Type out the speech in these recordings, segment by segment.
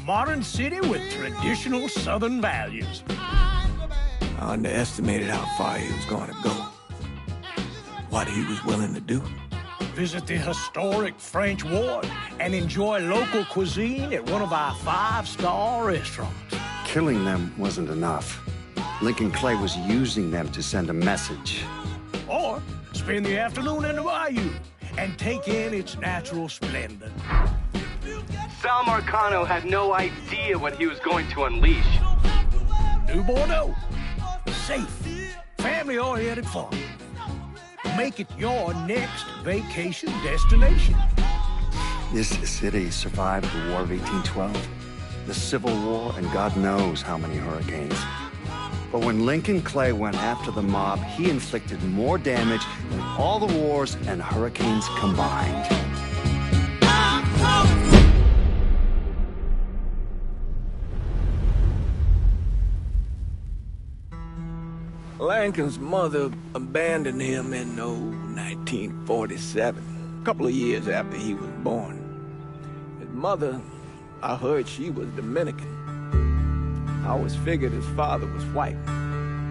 modern city with traditional Southern values. I underestimated how far he was going to go. What he was willing to do. Visit the historic French Ward and enjoy local cuisine at one of our 5-star restaurants. Killing them wasn't enough. Lincoln Clay was using them to send a message. Or spend the afternoon in the bayou and take in its natural splendor. Sal Marcano had no idea what he was going to unleash. New Bordeaux. Safe, family-oriented fun. Make it your next vacation destination. This city survived the War of 1812, the Civil War, and God knows how many hurricanes. But when Lincoln Clay went after the mob, he inflicted more damage than all the wars and hurricanes combined. Lincoln's mother abandoned him in 1947, a couple of years after he was born. His mother, I heard she was Dominican. I always figured his father was white,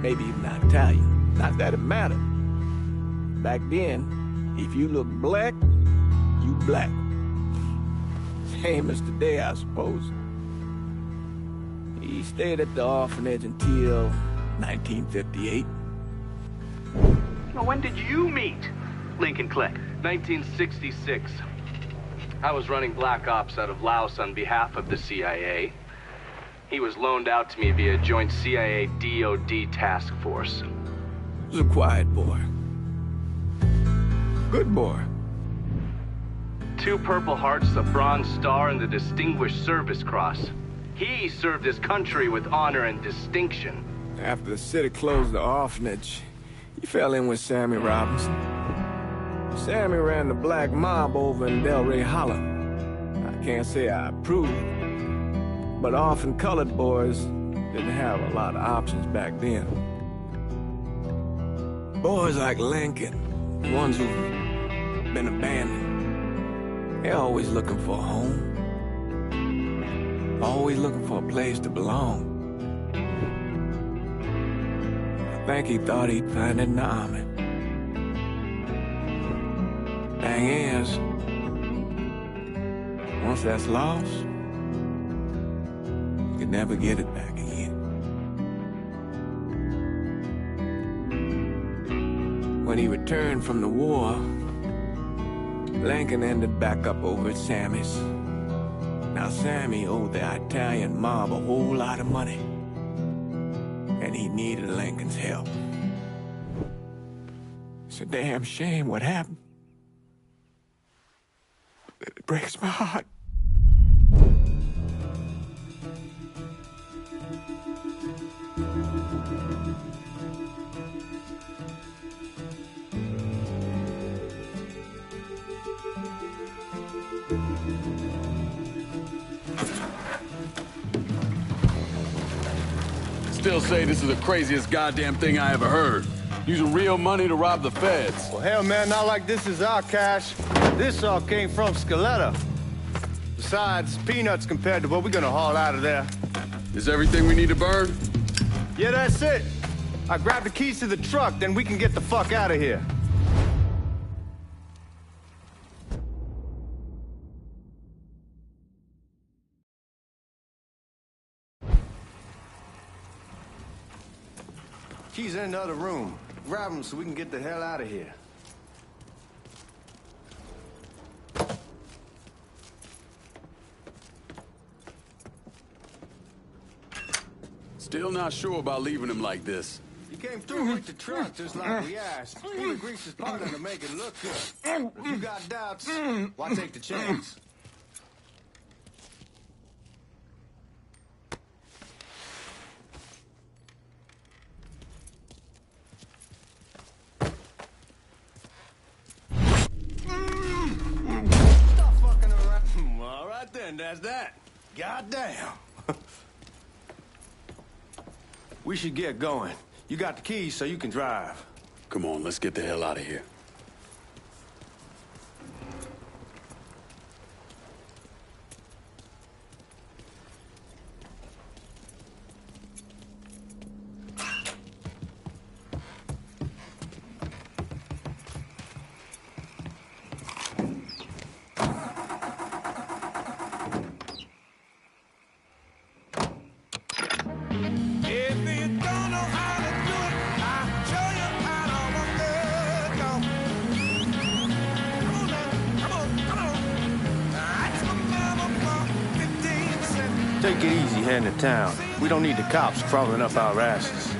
maybe even Italian. Not that it mattered. Back then, if you look black, you black. Same as today, I suppose. He stayed at the orphanage until 1958. Now, when did you meet Lincoln Clay? 1966. I was running Black Ops out of Laos on behalf of the CIA. He was loaned out to me via joint CIA-DOD task force. He was a quiet boy. Good boy. 2 Purple Hearts, a Bronze Star, and the Distinguished Service Cross. He served his country with honor and distinction. After the city closed the orphanage, he fell in with Sammy Robinson. Sammy ran the black mob over in Delray Hollow. I can't say I approve, but orphan colored boys didn't have a lot of options back then. Boys like Lincoln, the ones who've been abandoned, they're always looking for a home. Always looking for a place to belong. I think he thought he'd find it in the army. Thing is, once that's lost, you can never get it back again. When he returned from the war, Lincoln ended back up over at Sammy's. Now, Sammy owed the Italian mob a whole lot of money, and he needed Lincoln's help. It's a damn shame what happened. It breaks my heart. Still say this is the craziest goddamn thing I ever heard. Using real money to rob the feds. Well, hell, man, not like this is our cash. This all came from Scaletta. Besides, peanuts compared to what we're gonna haul out of there. Is everything we need to burn? Yeah, that's it. I grabbed the keys to the truck, then we can get the fuck out of here. Keys in another room. Grab them so we can get the hell out of here. Still not sure about leaving him like this. You came through with the truck just like we asked. Even Greaser's partner to make it look good. If you got doubts, why take the chance? Stop fucking around. All right then, that's that. Goddamn. We should get going. You got the keys so you can drive. Come on, let's get the hell out of here. Take it easy heading to town. We don't need the cops crawling up our asses.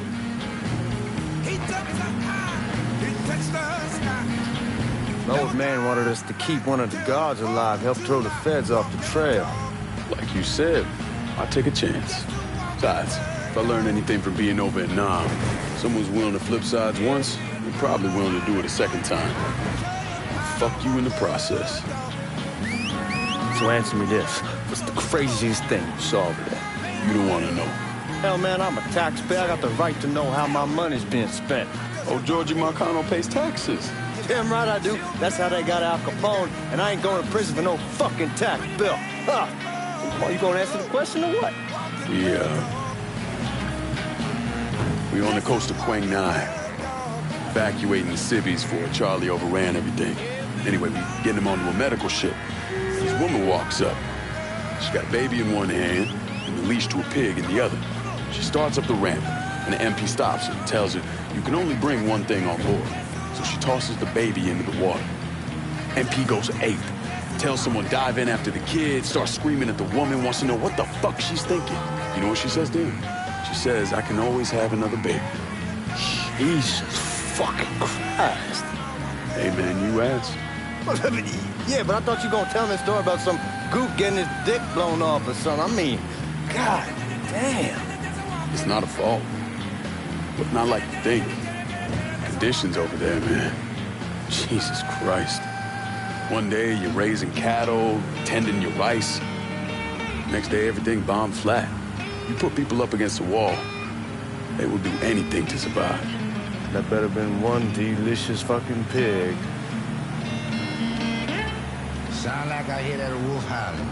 The old man wanted us to keep one of the guards alive, help throw the feds off the trail. Like you said, I'll take a chance. Besides, if I learn anything from being over in Nam, someone's willing to flip sides once, they're probably willing to do it a second time. Fuck you in the process. So answer me this. What's the craziest thing you saw over there? You don't want to know. Hell, man, I'm a taxpayer. I got the right to know how my money's being spent. Oh, Georgie Marcano pays taxes. Damn right I do. That's how they got Al Capone, and I ain't going to prison for no fucking tax bill. Huh. Well, you gonna answer the question or what? We on the coast of Quang Nai, evacuating the civvies before Charlie overran everything. Anyway, we getting him onto a medical ship. This woman walks up. She's got a baby in one hand and the leash to a pig in the other. She starts up the ramp, and the MP stops her and tells her, you can only bring one thing on board. So she tosses the baby into the water. MP goes ape. Tells someone dive in after the kid, starts screaming at the woman, wants to know what the fuck she's thinking. You know what she says to him? She says, I can always have another baby. Jesus fucking Christ. Hey, man, you asked. Yeah, but I thought you were gonna tell me a story about some gook getting his dick blown off or something. I mean, God damn. It's not a fault. But not like you think. Conditions over there, man. Jesus Christ. One day, you're raising cattle, tending your rice. Next day, everything bombed flat. You put people up against a wall, they will do anything to survive. That better have been one delicious fucking pig. Sound like I hear that wolf howling.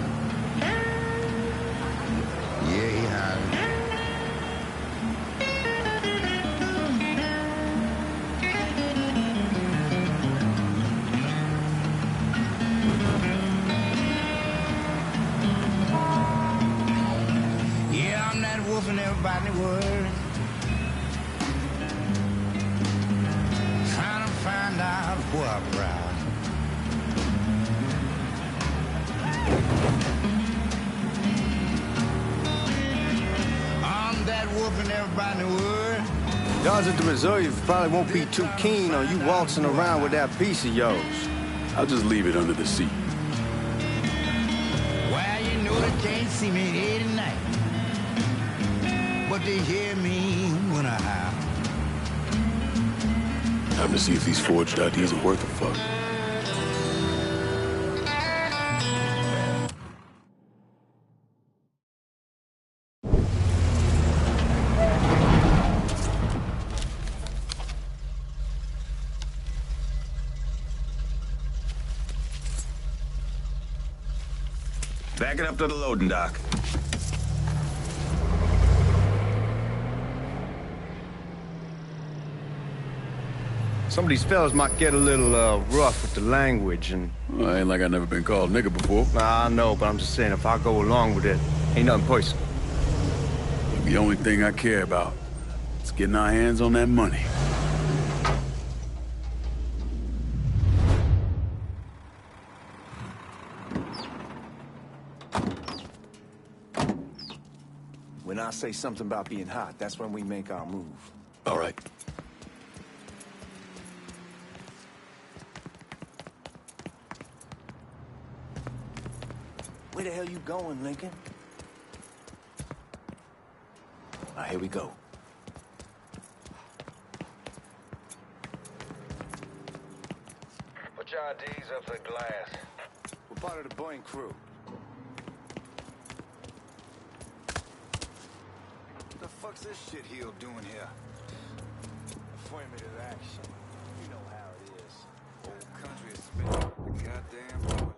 Yeah, he howling. Yeah, I'm that wolf in everybody's world. Trying to find out who I'm proud. I'm that wolf in everybody's world. Guards at the reserve probably won't be too keen on you waltzing around with that piece of yours. I'll just leave it under the seat. Well, you know they can't see me day and night, but they hear me when I howl. Time to see if these forged IDs are worth a fuck. Back it up to the loading dock. Some of these fellas might get a little rough with the language, and Well, ain't like I never been called nigga before. I know, but I'm just saying, if I go along with it, ain't nothing personal. The only thing I care about is getting our hands on that money. When I say something about being hot, that's when we make our move. All right. Where the hell you going, Lincoln? All right, here we go. Put your IDs up to the glass. We're part of the Boeing crew. What the fuck's this shitheel doing here? Affirmative action. You know how it is. Old country is spinning the goddamn board.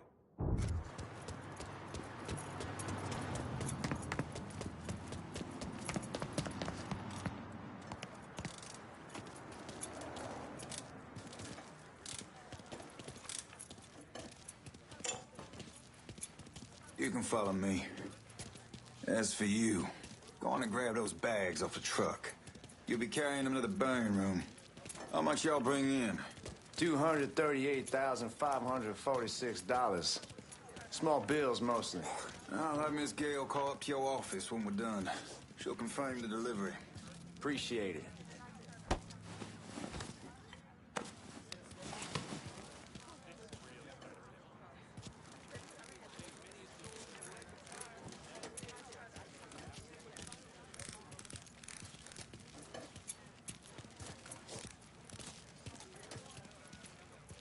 You can follow me. As for you, go on and grab those bags off the truck. You'll be carrying them to the burning room. How much y'all bring in? $238,546. Small bills, mostly. I'll have Miss Gale call up to your office when we're done. She'll confirm the delivery. Appreciate it.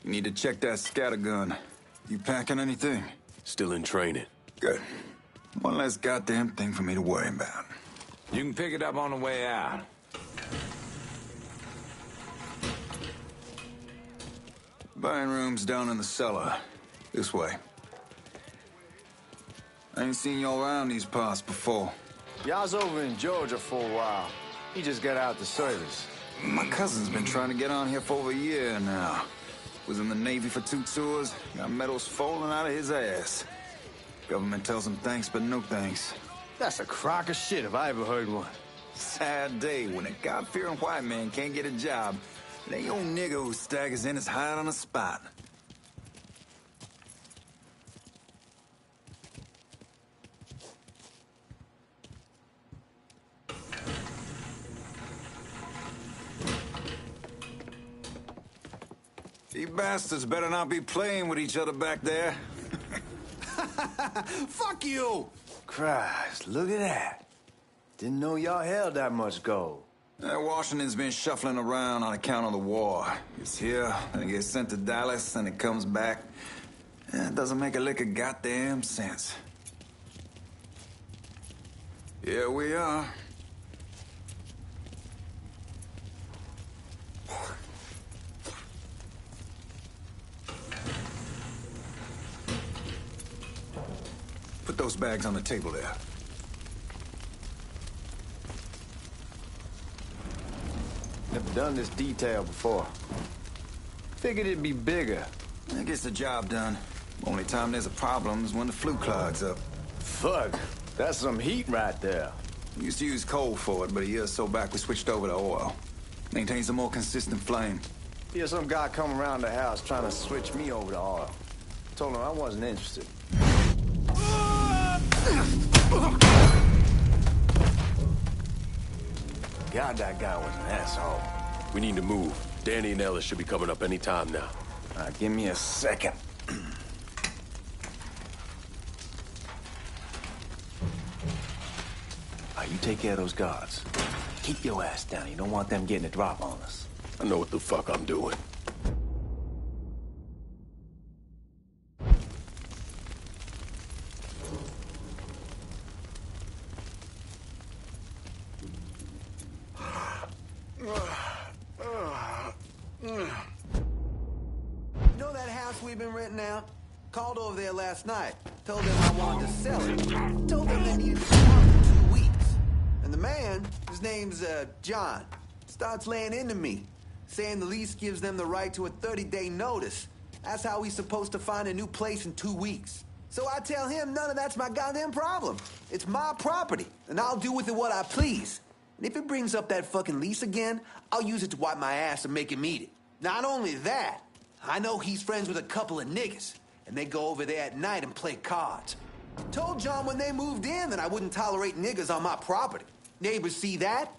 You need to check that scattergun. You packing anything? Still in training. Good. One less goddamn thing for me to worry about. You can pick it up on the way out. Buying room's down in the cellar. This way. I ain't seen y'all around these parts before. Y'all's over in Georgia for a while. He just got out the service. My cousin's been trying to get on here for over a year now. Was in the Navy for 2 tours, got medals falling out of his ass. Government tells him thanks, but no thanks. That's a crock of shit if I ever heard one. Sad day when a God-fearing white man can't get a job. They old nigga who staggers in is hired on the spot. You bastards better not be playing with each other back there. Fuck you! Christ, look at that. Didn't know y'all held that much gold. Washington's been shuffling around on account of the war. It's here, then it gets sent to Dallas, then it comes back. It doesn't make a lick of goddamn sense. Here we are. Put those bags on the table there. Never done this detail before. Figured it'd be bigger. That gets the job done. Only time there's a problem is when the flue clogs up. Fuck, that's some heat right there. We used to use coal for it, but a year or so back we switched over to oil. Maintains a more consistent flame. Here's some guy come around the house trying to switch me over to oil. Told him I wasn't interested. God, that guy was an asshole. We need to move. Danny and Ellis should be coming up any time now. Give me a second. You take care of those guards. Keep your ass down. You don't want them getting a drop on us. I know what the fuck I'm doing. You know that house we've been renting out? Called over there last night. Told them I wanted to sell it. Told them they needed to come out for 2 weeks. And the man, his name's John, starts laying into me, saying the lease gives them the right to a 30-day notice. That's how he's supposed to find a new place in 2 weeks. So I tell him none of that's my goddamn problem. It's my property, and I'll do with it what I please. And if it brings up that fucking lease again, I'll use it to wipe my ass and make him eat it. Not only that, I know he's friends with a couple of niggas, and they go over there at night and play cards. Told John when they moved in that I wouldn't tolerate niggas on my property. Neighbors see that?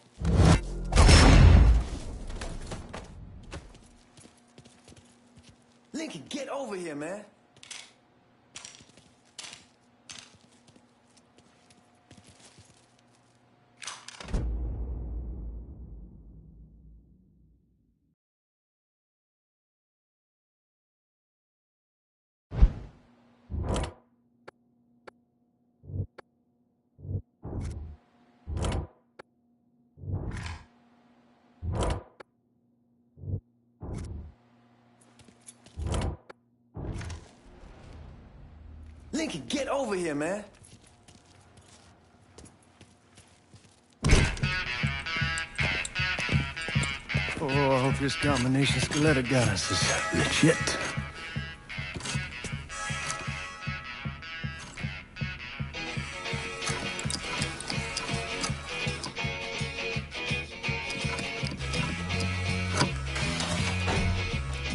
Lincoln, get over here, man. Lincoln, get over here, man. Oh, I hope this combination Scaletta got us is legit.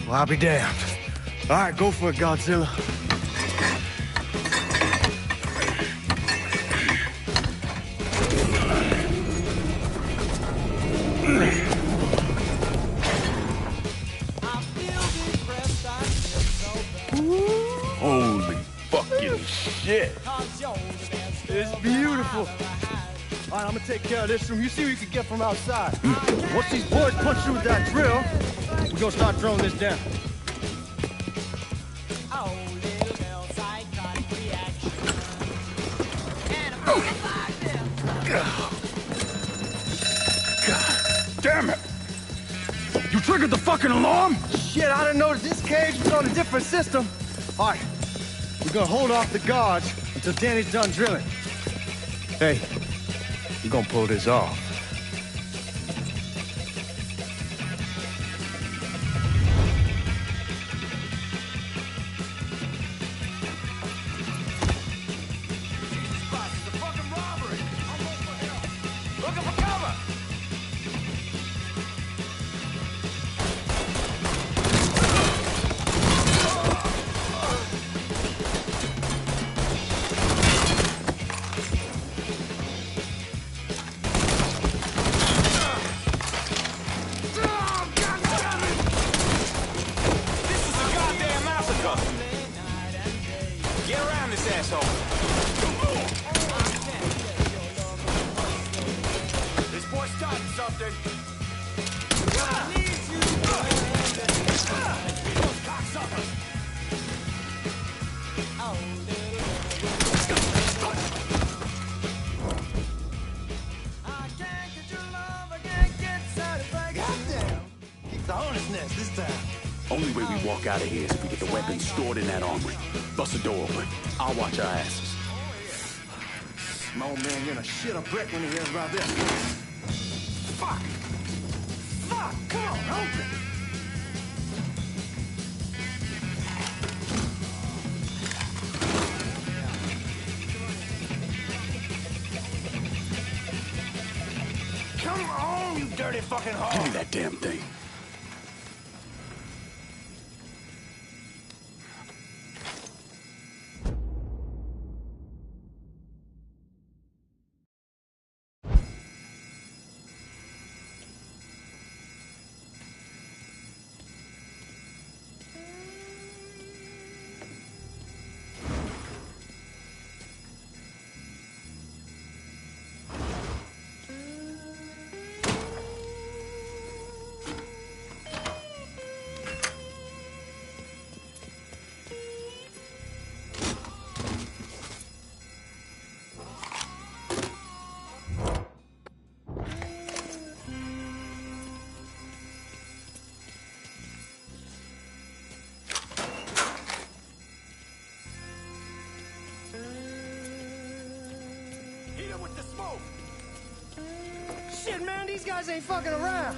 Well, I'll be damned. All right, go for it, Godzilla. Holy fucking shit. It's beautiful. All right, I'm gonna take care of this room. You see what you can get from outside. Once these boys punch through with that drill, we're gonna start throwing this down. God damn it! You triggered the fucking alarm? Shit, I didn't notice this cage was on a different system. All right, we're gonna hold off the guards until Danny's done drilling. Hey, we're gonna pull this off. Only way we walk out of here is if we get the weapons stored in that armory. Bust the door open. I'll watch our asses. My old man gonna shit a brick when he hears about this. Fuck! Fuck! Come on, open! Come on, you dirty fucking hog! Give me that damn thing. Shit, man, these guys ain't fucking around.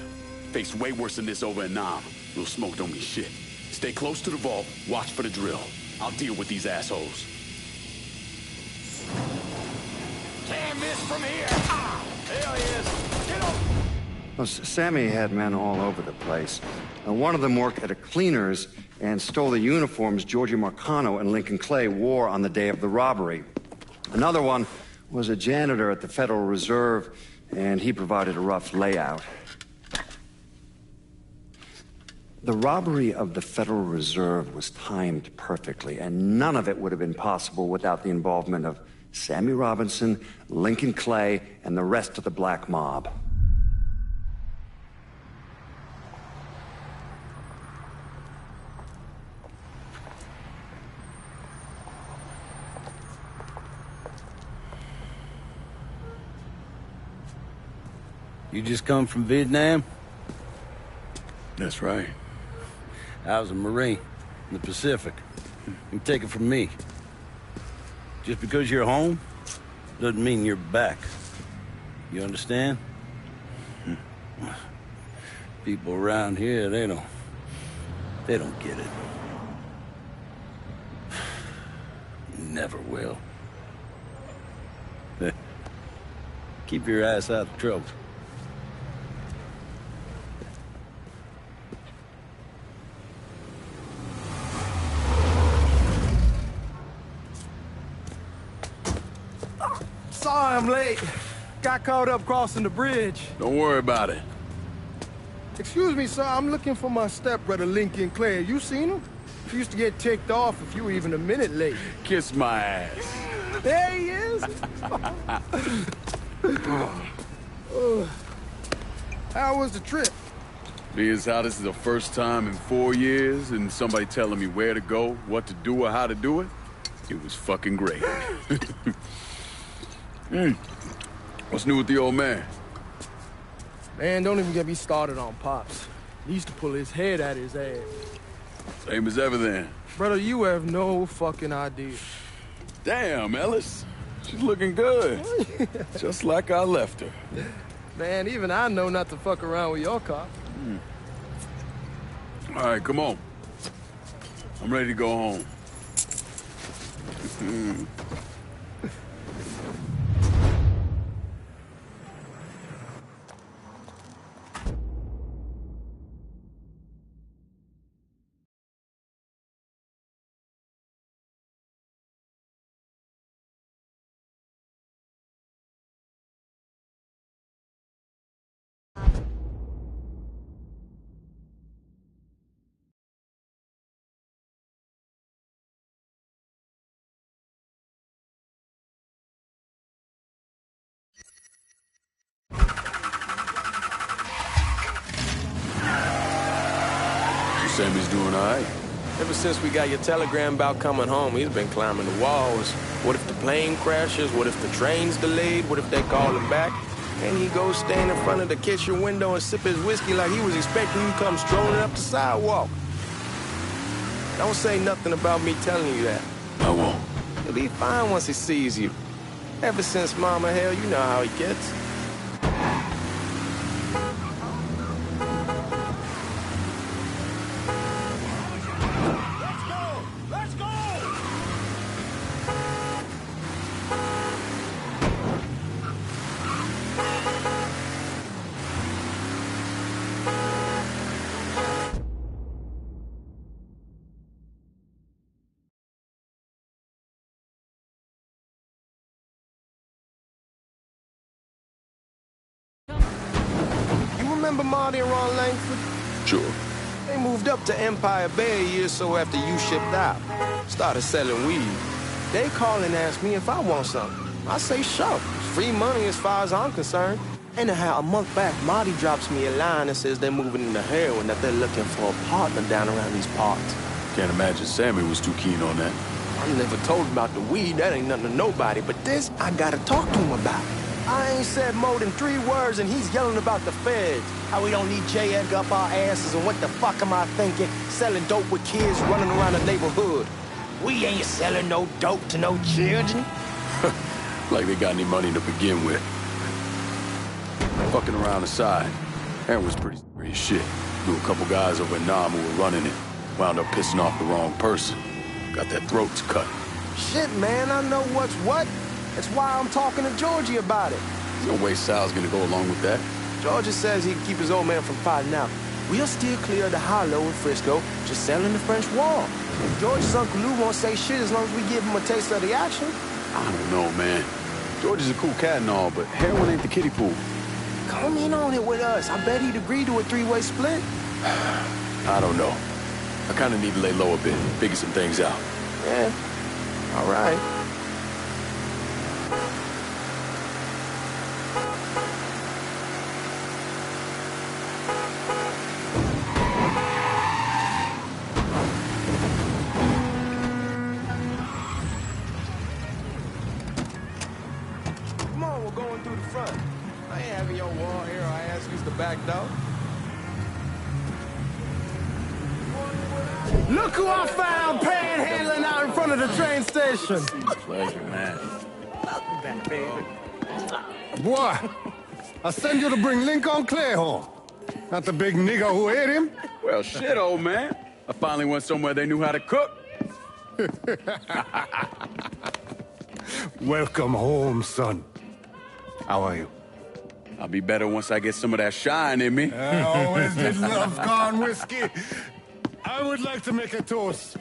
Face way worse than this over in Nam. Little smoke don't mean shit. Stay close to the vault, watch for the drill. I'll deal with these assholes. Can't miss from here! Ah! There he is! Get up! Well, Sammy had men all over the place. One of them worked at a cleaner's and stole the uniforms Georgie Marcano and Lincoln Clay wore on the day of the robbery. Another one was a janitor at the Federal Reserve, and he provided a rough layout. The robbery of the Federal Reserve was timed perfectly, and none of it would have been possible without the involvement of Sammy Robinson, Lincoln Clay, and the rest of the Black Mob. You just come from Vietnam? That's right. I was a Marine in the Pacific. You take it from me. Just because you're home doesn't mean you're back. You understand? People around here, they don't get it. Never will. Keep your ass out of trouble. Sorry I'm late. Got caught up crossing the bridge. Don't worry about it. Excuse me, sir. I'm looking for my stepbrother, Lincoln Clay. You seen him? You used to get ticked off if you were even a minute late. Kiss my ass. There he is. How was the trip? Being as how this is the first time in 4 years and somebody telling me where to go, what to do, or how to do it, it was fucking great. What's new with the old man? Man, don't even get me started on Pops. He used to pull his head out his ass. Same as ever then. Brother, you have no fucking idea. Damn, Ellis. She's looking good. Just like I left her. Man, even I know not to fuck around with your car. All right, come on. I'm ready to go home. Sammy's doing all right. Ever since we got your telegram about coming home, he's been climbing the walls. What if the plane crashes? What if the train's delayed? What if they call him back? And he goes stand in front of the kitchen window and sip his whiskey like he was expecting you to come strolling up the sidewalk. Don't say nothing about me telling you that. I won't. He'll be fine once he sees you. Ever since Mama, hell, you know how he gets. Remember Marty and Ron Langford? Sure. They moved up to Empire Bay a year or so after you shipped out. Started selling weed. They call and ask me if I want something. I say sure. It's free money as far as I'm concerned. Anyhow, a month back, Marty drops me a line and says they're moving into heroin, that they're looking for a partner down around these parts. Can't imagine Sammy was too keen on that. I never told him about the weed. That ain't nothing to nobody. But this, I gotta talk to him about. I ain't said more than 3 words and he's yelling about the feds. How we don't need J. Edgar up our asses and what the fuck am I thinking? Selling dope with kids running around the neighborhood. We ain't selling no dope to no children. Like they got any money to begin with. Fucking around the side. Aaron was pretty shit. Knew a couple guys over in Nam who were running it. Wound up pissing off the wrong person. Got their throats cut. Shit, man, I know what's what. That's why I'm talking to Georgie about it. There's no way Sal's gonna go along with that. Georgie says he can keep his old man from fighting out. We'll steer clear of the hollow in Frisco, just selling the French wall. George's Uncle Lou won't say shit as long as we give him a taste of the action. I don't know, man. George is a cool cat and all, but heroin ain't the kiddie pool. Come in on it with us. I bet he'd agree to a 3-way split. I don't know. I kind of need to lay low a bit, figure some things out. Yeah, all right. Come on, we're going through the front. I ain't having your wall here. I ask who's the back door. Look who I found panhandling out in front of the train station. Pleasure, man. Welcome back, baby. Boy, I send you to bring Lincoln Clay home. Not the big nigger who ate him. Well, shit, old man. I finally went somewhere they knew how to cook. Welcome home, son. How are you? I'll be better once I get some of that shine in me. I always did love corn whiskey. I would like to make a toast.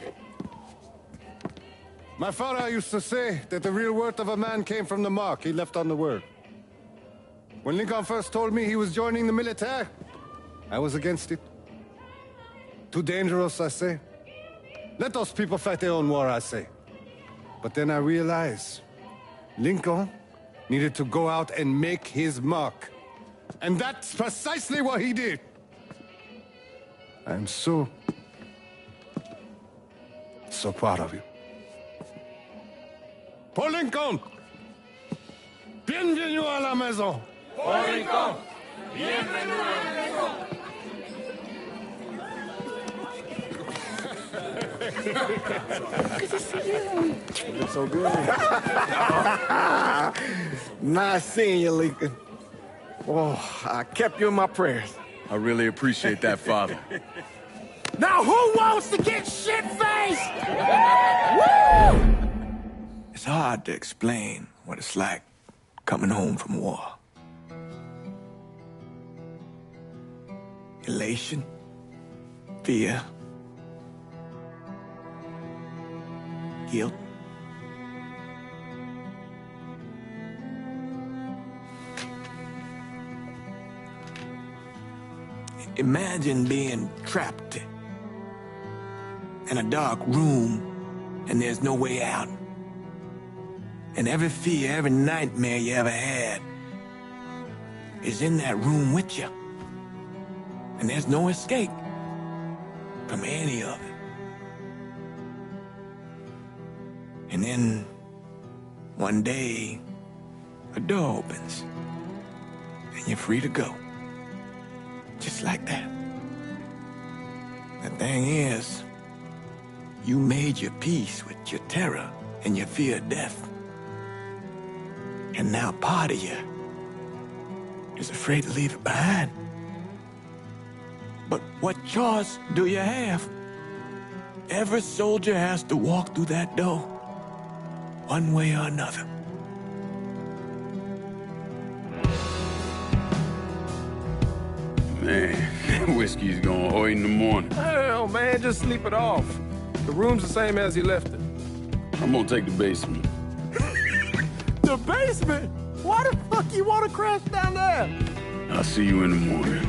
My father used to say that the real worth of a man came from the mark he left on the world. When Lincoln first told me he was joining the military, I was against it. Too dangerous, I say. Let those people fight their own war, I say. But then I realized Lincoln needed to go out and make his mark. And that's precisely what he did. I am so proud of you. Paul Lincoln! Bienvenue à la maison! Paul Lincoln! Bienvenue à la maison! Good to see you. You look so good. Nice seeing you, Lincoln. Oh, I kept you in my prayers. I really appreciate that, Father. Now who wants to get shit-faced? It's hard to explain what it's like coming home from war. Elation, fear, guilt. Imagine being trapped in a dark room and there's no way out. And every fear, every nightmare you ever had is in that room with you. And there's no escape from any of it. And then one day, a door opens and you're free to go. Just like that. The thing is, you made your peace with your terror and your fear of death. And now part of you is afraid to leave it behind. But what choice do you have? Every soldier has to walk through that door, one way or another. Man, whiskey's gonna hoy in the morning. Hell, man, just sleep it off. The room's the same as you left it. I'm gonna take the basement. The basement? Why the fuck you want to crash down there? I'll see you in the morning.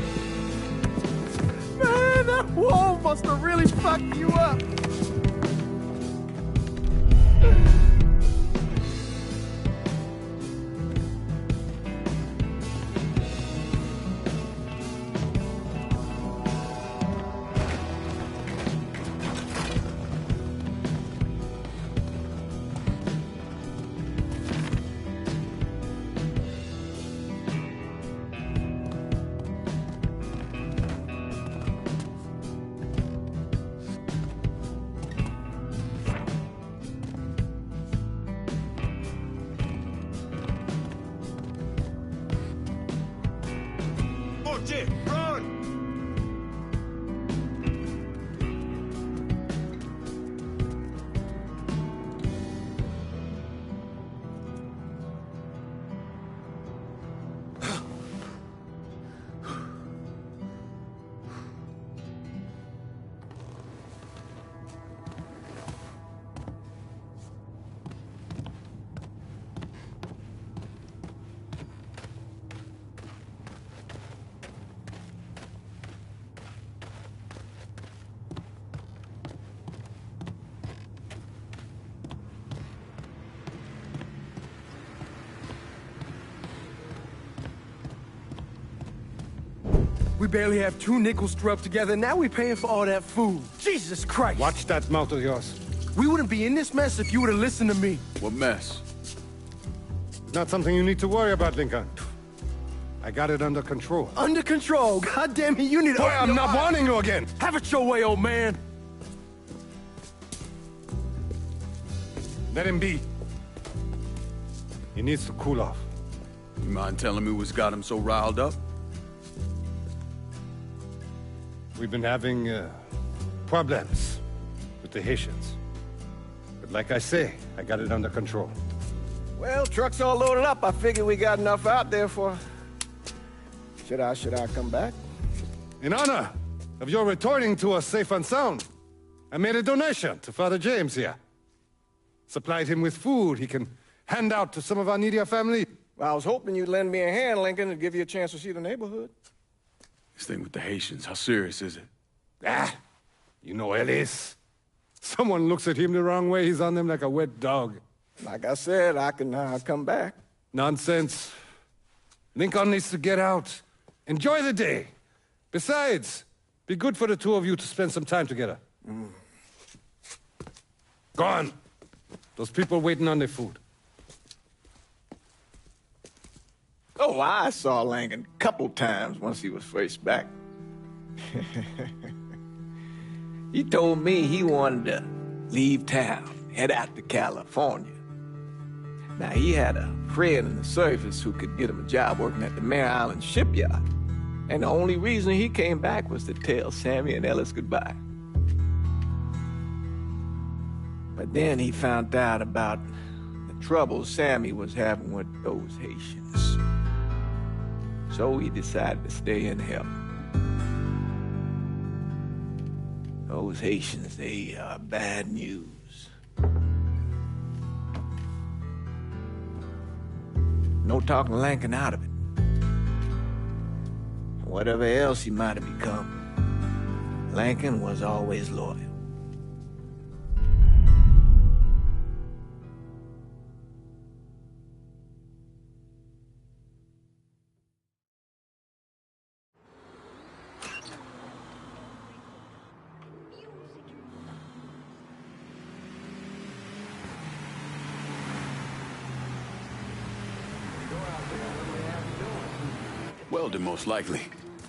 Man, that wall must have really fucked you up. Run! We barely have 2 nickels to rub together, now we paying for all that food. Jesus Christ! Watch that mouth of yours. We wouldn't be in this mess if you would have listened to me. What mess? It's not something you need to worry about, Lincoln. I got it under control. Under control? God damn it, you need to... Boy, I'm not warning you again! Have it your way, old man! Let him be. He needs to cool off. You mind telling me what's got him so riled up? We've been having problems with the Haitians. But like I say, I got it under control. Well, truck's all loaded up. I figure we got enough out there for... Should I come back? In honor of your returning to us safe and sound, I made a donation to Father James here. Supplied him with food he can hand out to some of our needier family. Well, I was hoping you'd lend me a hand, Lincoln, and give you a chance to see the neighborhood. This thing with the Haitians, how serious is it? Ah, you know Ellis. Someone looks at him the wrong way, he's on them like a wet dog. Like I said, I can come back. Nonsense. Lincoln needs to get out. Enjoy the day. Besides, be good for the two of you to spend some time together. Go on. Those people waiting on their food. Oh, I saw Lincoln a couple times once he was first back. He told me he wanted to leave town, head out to California. Now, he had a friend in the service who could get him a job working at the Mare Island shipyard. And the only reason he came back was to tell Sammy and Ellis goodbye. But then he found out about the trouble Sammy was having with those Haitians. So he decided to stay and help. Those Haitians, they are bad news. No talking Lincoln out of it. Whatever else he might have become, Lincoln was always loyal. Welding, most likely.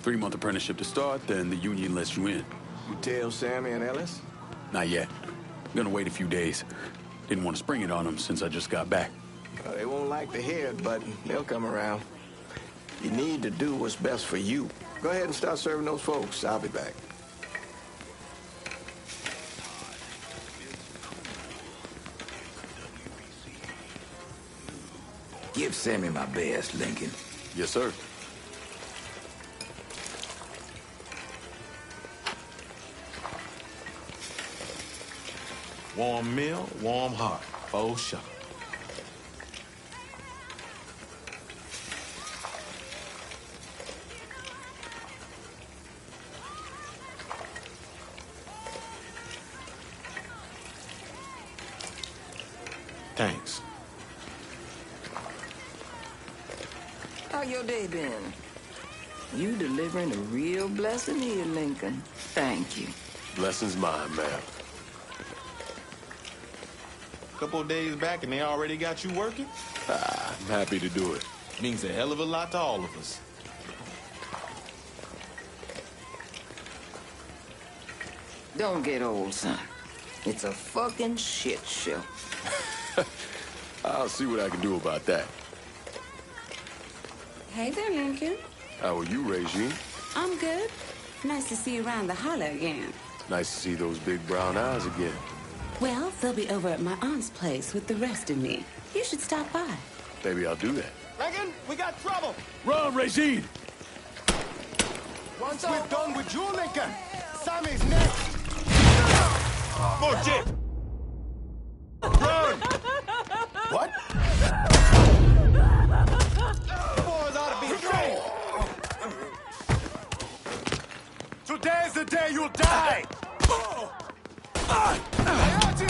3-month apprenticeship to start, then the union lets you in. You tell Sammy and Ellis? Not yet. Gonna wait a few days. Didn't want to spring it on them since I just got back. Well, they won't like to hear it, but they'll come around. You need to do what's best for you. Go ahead and start serving those folks. I'll be back. Give Sammy my best, Lincoln. Yes, sir. Warm meal, warm heart. For sure. Thanks. How your day been? You delivering a real blessing here, Lincoln. Thank you. Blessings mine, ma'am. Couple of days back and they already got you working? I'm happy to do it. Means a hell of a lot to all of us. Don't get old, son. It's a fucking shit show. I'll see what I can do about that. Hey there, Lincoln. How are you, Regine? I'm good. Nice to see you around the holler again. Nice to see those big brown eyes again. Well, they'll be over at my aunt's place with the rest of me. You should stop by. Maybe I'll do that. Lincoln, we got trouble. Run, Regine! Once we're done with you, Lincoln, Sammy's next. Bullshit! Run! What? Boys ought to be ashamed. Today's the day you'll die! I got you!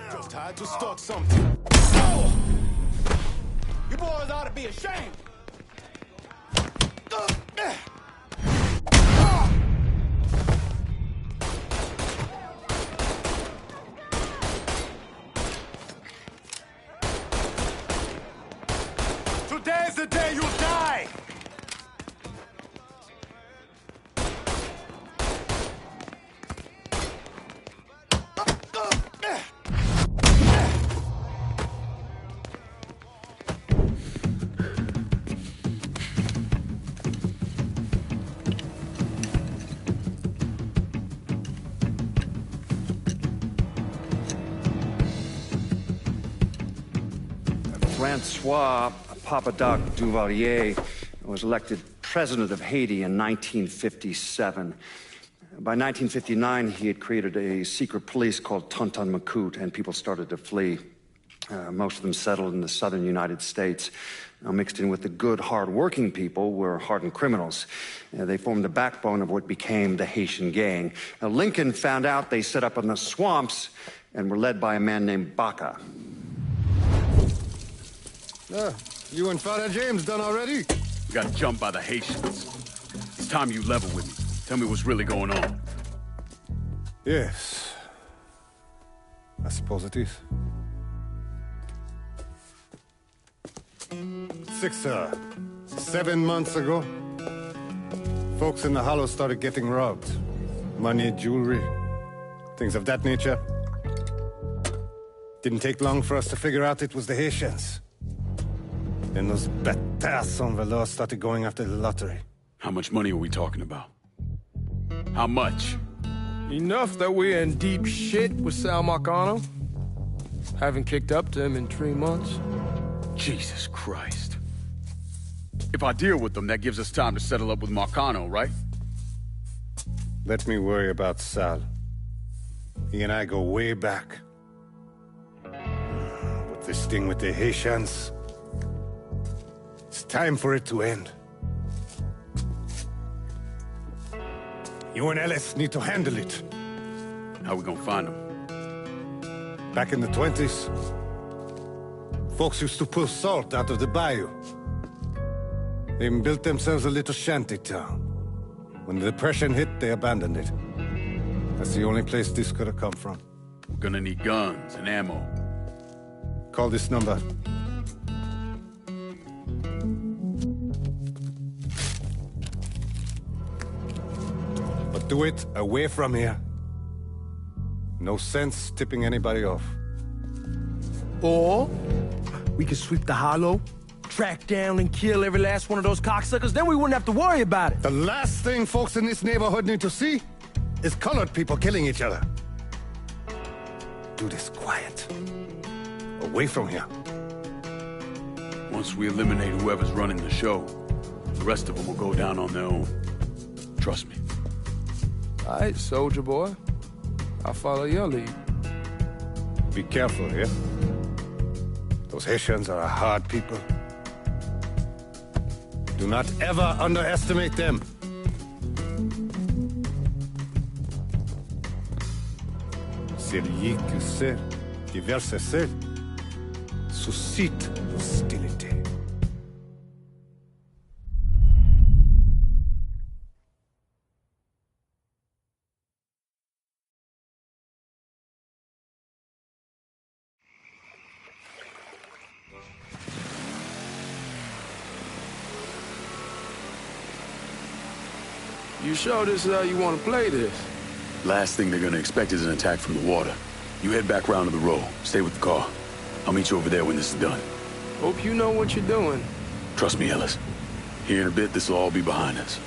Just had to start something. You boys ought to be ashamed. Today's the day you'll die! Francois Papadoc Duvalier was elected president of Haiti in 1957. By 1959, he had created a secret police called Tonton Macoute, and people started to flee. Most of them settled in the southern United States. Now, mixed in with the good, hard-working people were hardened criminals. They formed the backbone of what became the Haitian gang. Now, Lincoln found out they set up in the swamps and were led by a man named Baca. You and Father James done already? We got jumped by the Haitians. It's time you level with me. Tell me what's really going on. Yes. I suppose it is. 7 months ago, folks in the Hollow started getting robbed. Money, jewelry, things of that nature. Didn't take long for us to figure out it was the Haitians. Then those bâtards en velours started going after the lottery. How much money are we talking about? How much? Enough that we're in deep shit with Sal Marcano. Haven't kicked up to him in 3 months. Jesus Christ. If I deal with them, that gives us time to settle up with Marcano, right? Let me worry about Sal. He and I go way back. But this thing with the Haitians, it's time for it to end. You and Ellis need to handle it. How we gonna find them? Back in the 20s, folks used to pull salt out of the bayou. They even built themselves a little shanty town. When the Depression hit, they abandoned it. That's the only place this could have come from. We're gonna need guns and ammo. Call this number. But do it away from here. No sense tipping anybody off. Or we could sweep the Hollow, track down and kill every last one of those cocksuckers, then we wouldn't have to worry about it. The last thing folks in this neighborhood need to see is colored people killing each other. Do this quiet. Away from here. Once we eliminate whoever's running the show, the rest of them will go down on their own. Trust me. All right, soldier boy. I'll follow your lead. Be careful here. Those Haitians are a hard people. Do not ever underestimate them. Celui qui sait, qui verse sel, suscite l'hostilité. You sure this is how you want to play this? Last thing they're gonna expect is an attack from the water. You head back round to the row. Stay with the car. I'll meet you over there when this is done. Hope you know what you're doing. Trust me, Ellis. Here in a bit, this will all be behind us.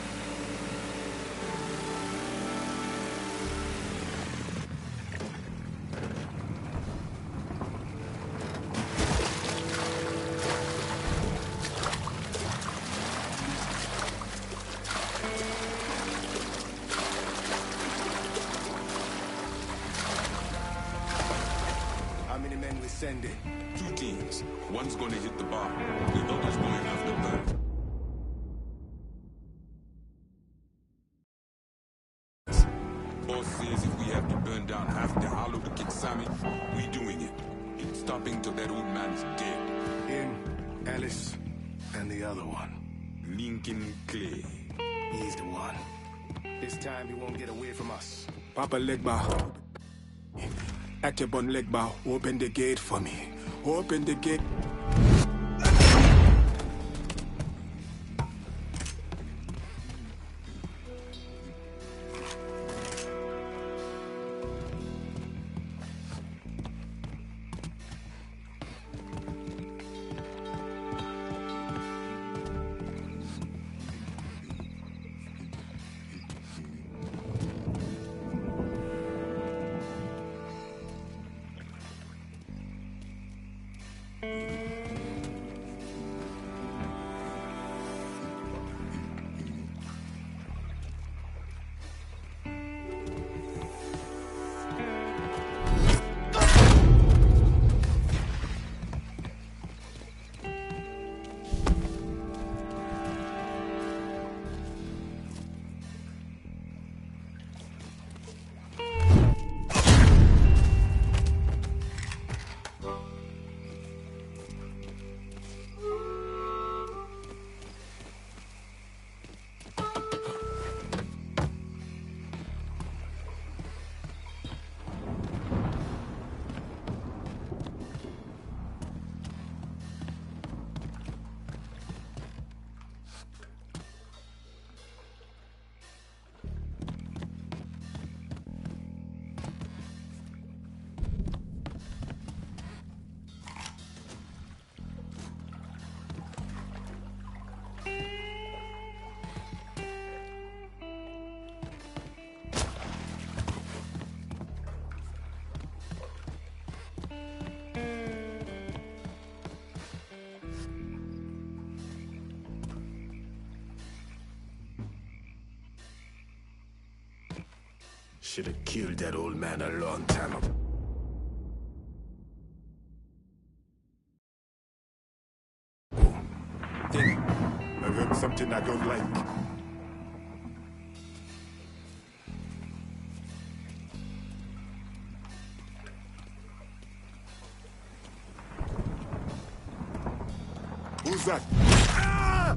Sending 2 teams. One's gonna hit the bar. The other's going after Burn. Boss says if we have to burn down half the Hollow to kick Sammy, we doing it. It's stopping till that old man's dead. Him, Ellis, and the other one. Lincoln Clay. He's the one. This time he won't get away from us. Papa Legba. Actabon Legba, open the gate for me. Open the gate. Should have killed that old man a long time ago. I've heard something I don't like. Who's that? Ah!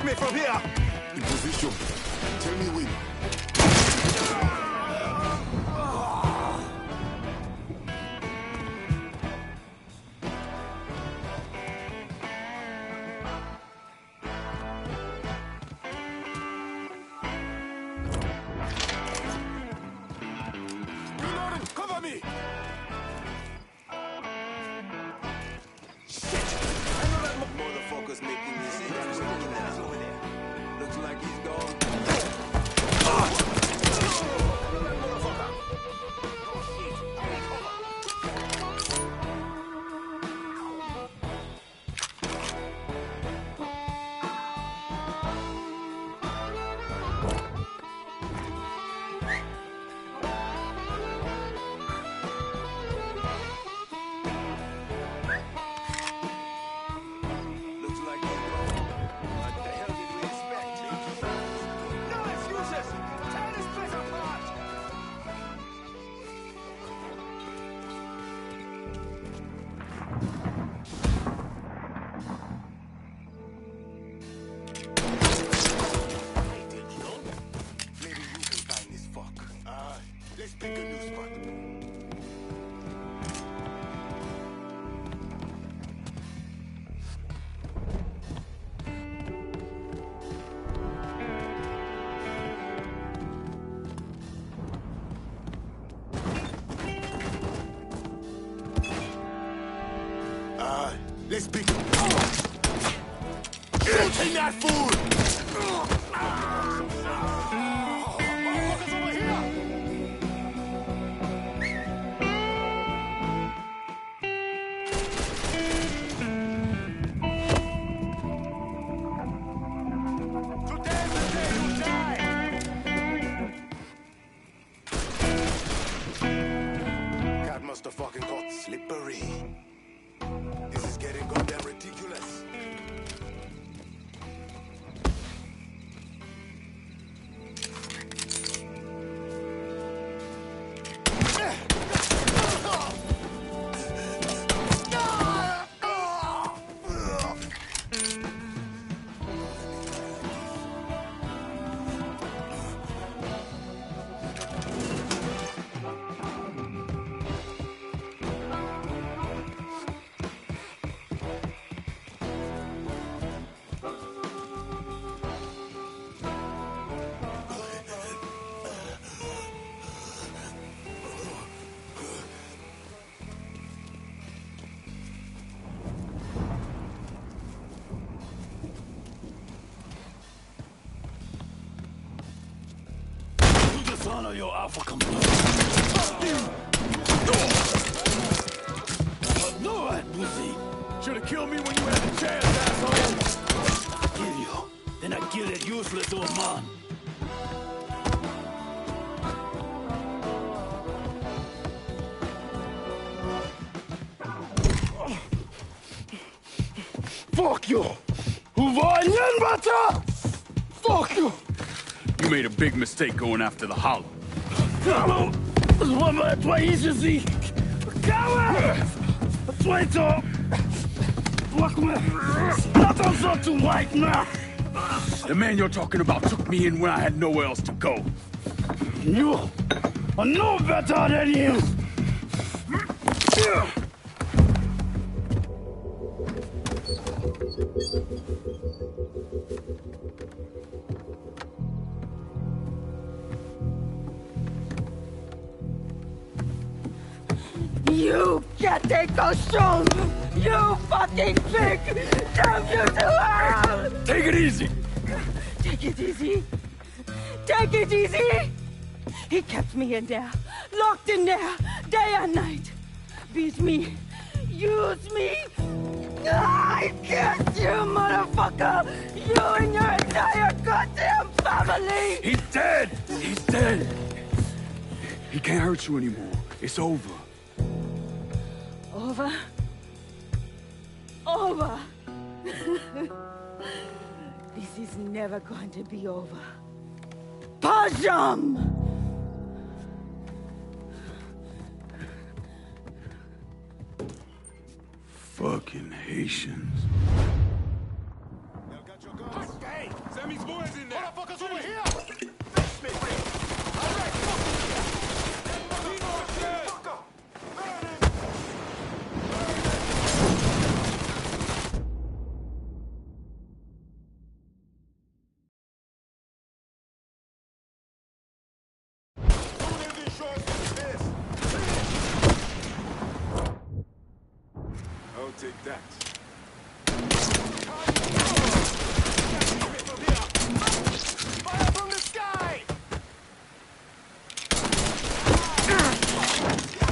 me from here! In position. Tell me when. Reloading! Cover me! Motherfuckers making me sick. Over there. Looks like he's gone. Let's pick a new spot. Let's pick it. Eating that food! The fucking got slippery. This is getting goddamn ridiculous. Honor your African blood. I know that, Boozy. Should have killed me when you had the chance, asshole. I kill you, then I kill that useless old man. Fuck you! Fuck you! You made a big mistake going after the Hollow. The man you're talking about took me in when I had nowhere else to go. You are no better than him! You can't take those shoes! You fucking pig! Damn you to hell! Take it easy! Take it easy! Take it easy! He kept me in there, locked in there, day and night. Beat me, use me. I get you, motherfucker! You and your entire goddamn family! He's dead! He's dead! He can't hurt you anymore. It's over. Over? Over! This is never going to be over. Pajam! Fucking Haitians. Hey! there! Motherfuckers over here! Fix me, Ray! Alright, fuck I'll take that. Fire from the sky!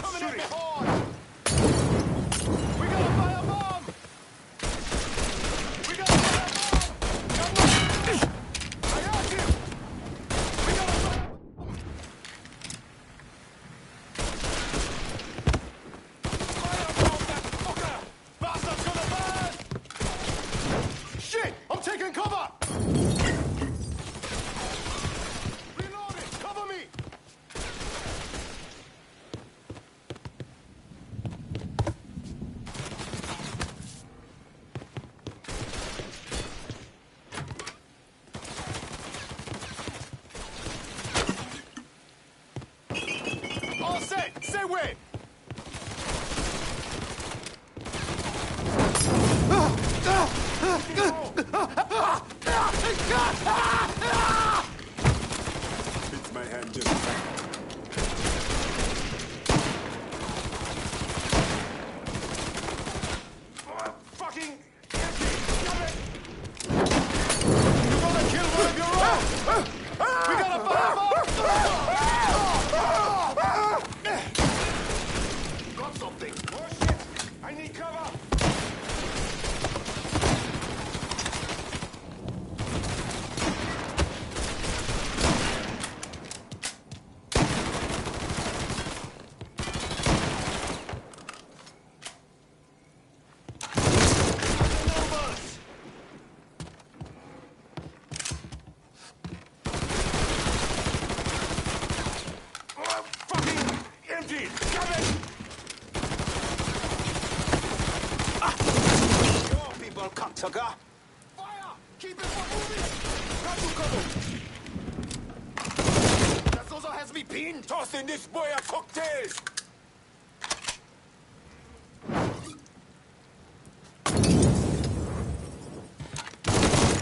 Coming at me hard! We got a fire bomb! We got a fire bomb! Come on! I got you! We got a fire bomb! Fire bomb that fucker! Bastards gonna burn! Shit! I'm taking cover! Reloading! Cover me! All set! Stay away! Fits my hand just fine. Fucking empty! Stop it! You're gonna kill one of your own! We got a fire bomb! Got something! Oh shit! I need cover! Empty! Come in! Come on, people, cocksucker! Fire! Keep it from moving! Got you covered! That Zozo has me pinned! Tossing this boy a cocktails!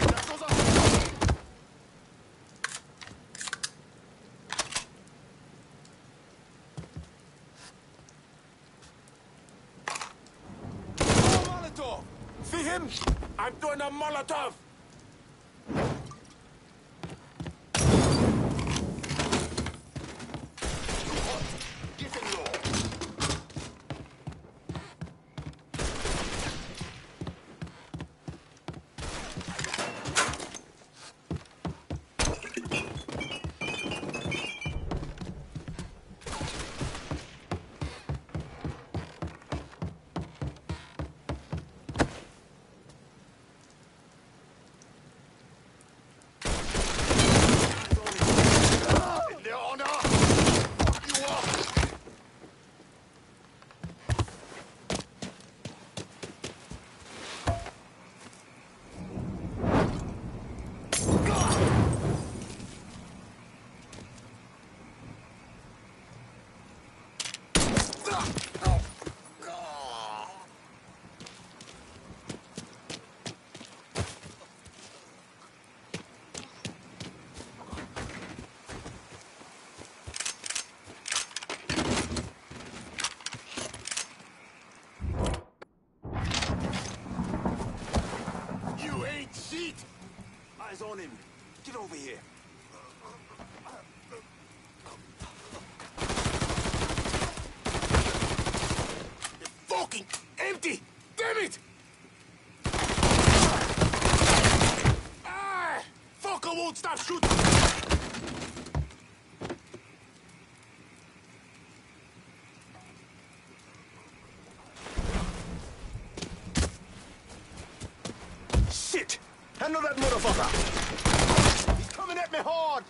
That Zozo has me pinned! Molotov! See him? I'm doing a Molotov! Getting low! In their honor! Fuck you up! You ain't shit! Eyes on him. Get over here. It's fucking empty! Damn it! Ah! Fucker won't stop shooting! Shit! Handle that motherfucker! He's coming at me hard!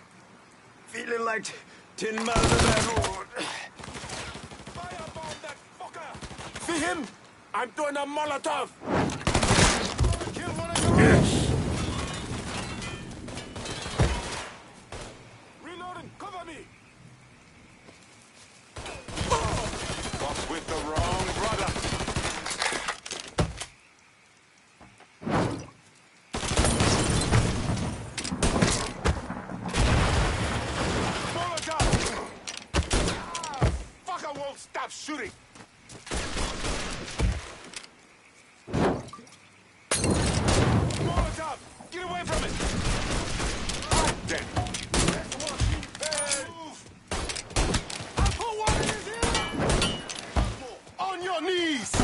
Feeling like 10 miles of that road. Firebomb that fucker! See him? I'm doing a Molotov! Kill one of your own! peace.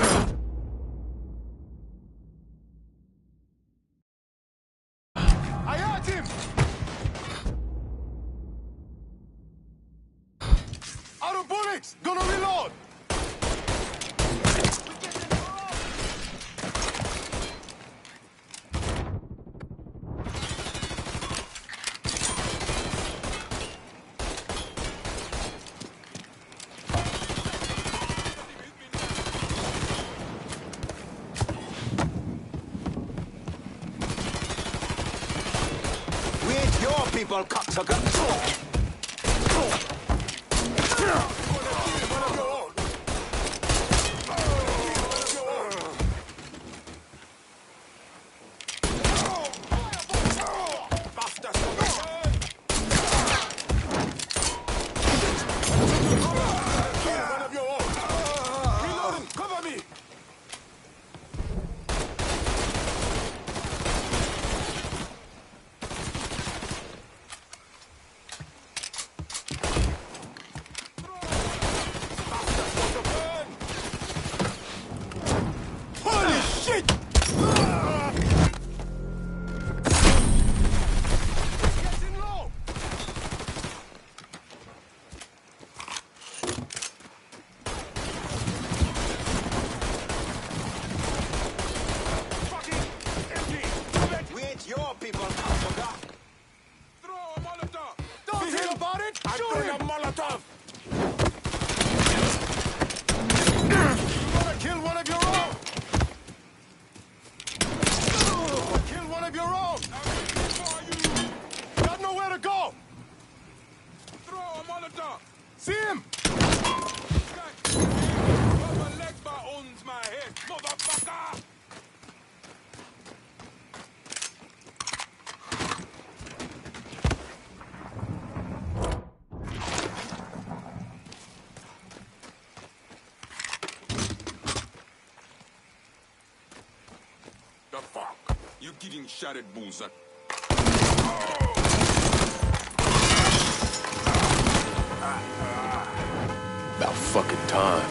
I hurt him. Out of bullets. Gonna reload. People, cocksucker. See him! The fuck? You getting shot at, bullseye. About fucking time.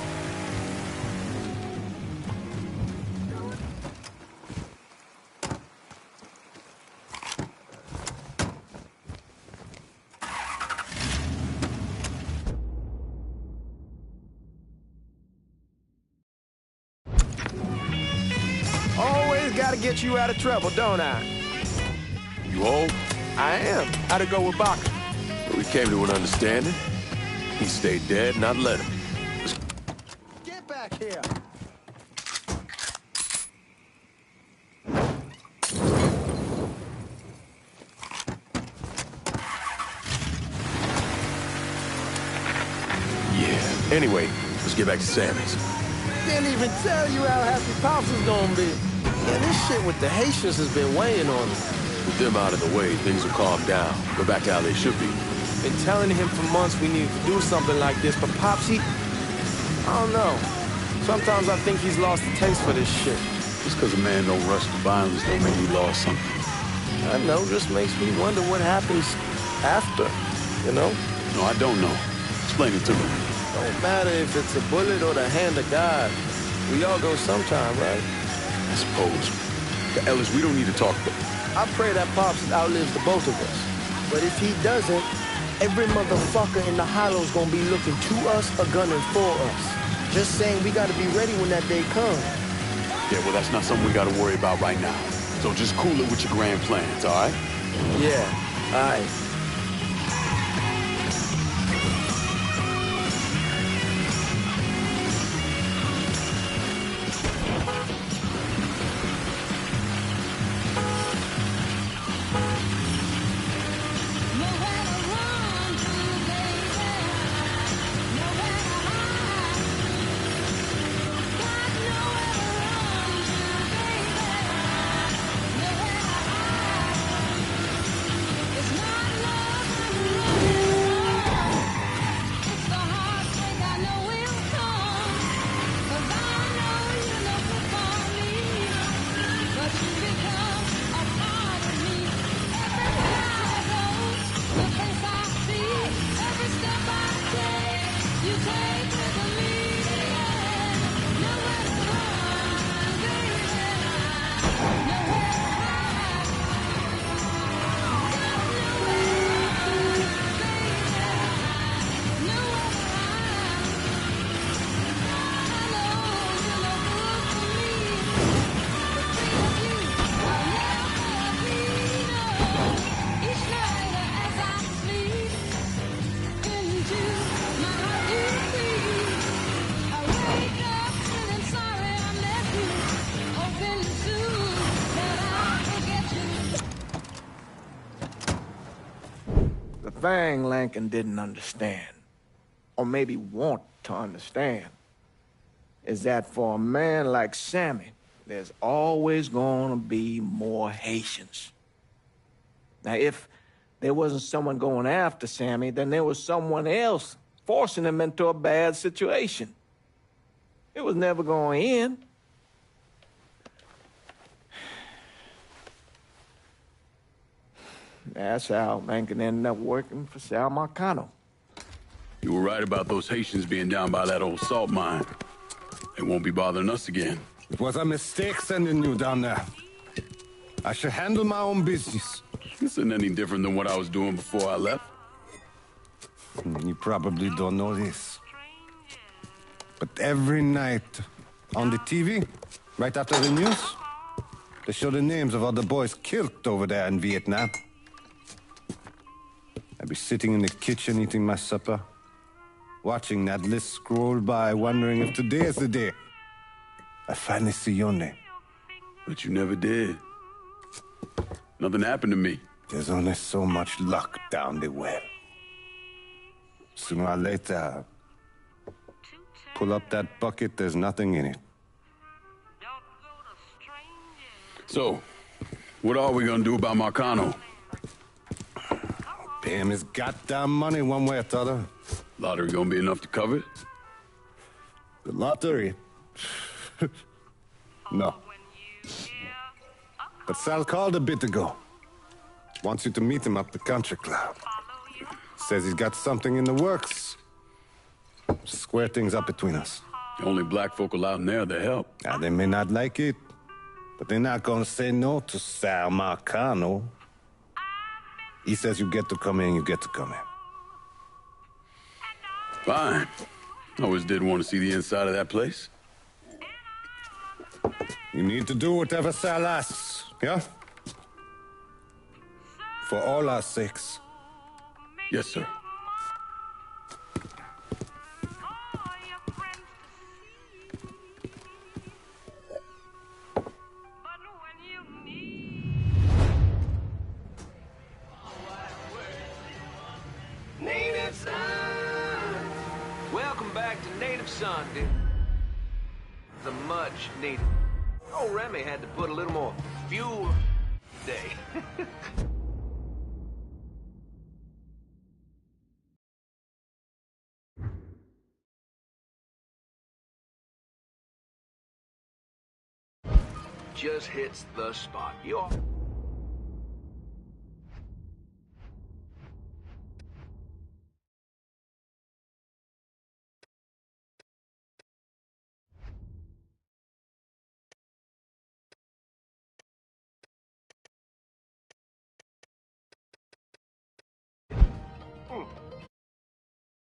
Always gotta get you out of trouble, don't I? You old? I am. How'd it go with Baka? We came to an understanding. He stayed dead, and I'd let him. Get back here! Yeah. Anyway, let's get back to Sammy's. Didn't even tell you how happy Pops is gonna be. Yeah, this shit with the Haitians has been weighing on me. With them out of the way, things will calm down. Go back to how they should be. Been telling him for months we need to do something like this, but Pops, I don't know. Sometimes I think he's lost the taste for this shit. Just because a man don't rush to violence don't mean he lost something. I know, just makes me wonder what happens after, you know? No, I don't know. Explain it to me. Don't matter if it's a bullet or the hand of God. We all go sometime, right? I suppose. Ellis, we don't need to talk, but... I pray that Pops outlives the both of us. But if he doesn't, every motherfucker in the hollow's gonna be looking to us or gunning for us. Just saying we gotta be ready when that day comes. Yeah, well, that's not something we gotta worry about right now. So just cool it with your grand plans, all right? Yeah, all right. It's not thing Lincoln didn't understand, or maybe want to understand, is that for a man like Sammy, there's always gonna be more Haitians. Now, if there wasn't someone going after Sammy, then there was someone else forcing him into a bad situation. It was never going to end. That's how Lincoln ended up working for Sal Marcano. You were right about those Haitians being down by that old salt mine. They won't be bothering us again. It was a mistake sending you down there. I should handle my own business. This isn't any different than what I was doing before I left. You probably don't know this. But every night on the TV, right after the news, they show the names of all the boys killed over there in Vietnam. I'd be sitting in the kitchen eating my supper, watching that list scroll by, wondering if today is the day I finally see your name. But you never did. Nothing happened to me. There's only so much luck down the well. Sooner or later, pull up that bucket, there's nothing in it. So, what are we gonna do about Marcano? Pay him his goddamn money one way or the other. Lottery gonna be enough to cover it? The lottery? No. But Sal called a bit ago. Wants you to meet him up the country club. Says he's got something in the works. Square things up between us. The only black folk allowed in there to help. Now, they may not like it, but they're not gonna say no to Sal Marcano. He says you get to come in, you get to come in. Fine. I always did want to see the inside of that place. You need to do whatever Sal asks, yeah? For all our sakes. Yes, sir. Native Son! Welcome back to Native Son, dude. It's a much needed. Oh, Remy had to put a little more fuel day. Just hits the spot. You're